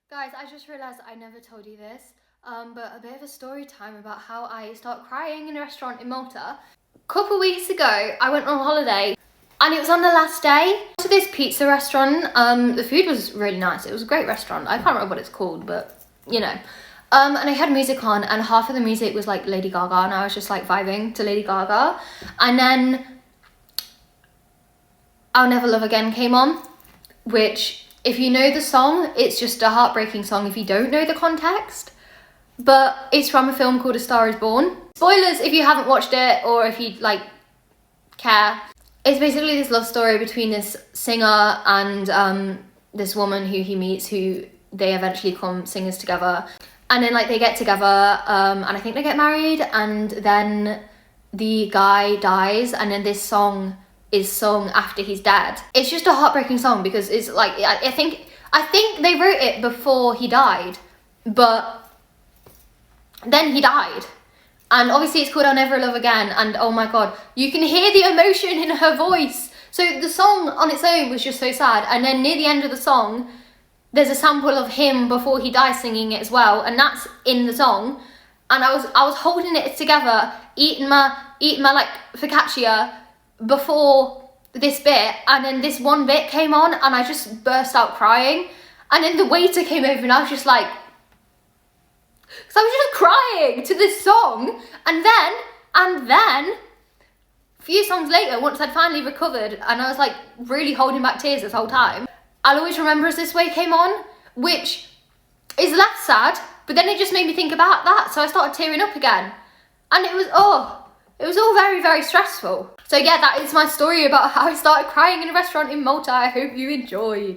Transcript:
Guys, I just realised I never told you this, but a bit of a story time about how I started crying in a restaurant in Malta. A couple weeks ago, I went on holiday and it was on the last day to this pizza restaurant. The food was really nice. It was a great restaurant. I can't remember what it's called, but you know. And I had music on and half of the music was like Lady Gaga and I was just like vibing to Lady Gaga. And then I'll Never Love Again came on, which, if you know the song, it's just a heartbreaking song if you don't know the context. But it's from a film called A Star Is Born. Spoilers if you haven't watched it or if you like care. It's basically this love story between this singer and this woman who he meets, who they eventually become singers together. And then like they get together and I think they get married, and then the guy dies and then this song is sung after he's dead. It's just a heartbreaking song because it's like, I think they wrote it before he died, but then he died. And obviously it's called I'll Never Love Again, and oh my god, you can hear the emotion in her voice. So the song on its own was just so sad, and then near the end of the song, there's a sample of him before he dies singing it as well, and that's in the song. And I was holding it together, eating my like focaccia before this bit, and then this one bit came on and I just burst out crying. And then the waiter came over and I was just like, because I was just crying to this song. And then a few songs later, once I'd finally recovered and I was like really holding back tears this whole time, I'll Always Remember Us This Way came on, which is less sad, but then it just made me think about that, so I started tearing up again. And it was all very, very stressful. So yeah, that is my story about how I started crying in a restaurant in Malta. I hope you enjoyed.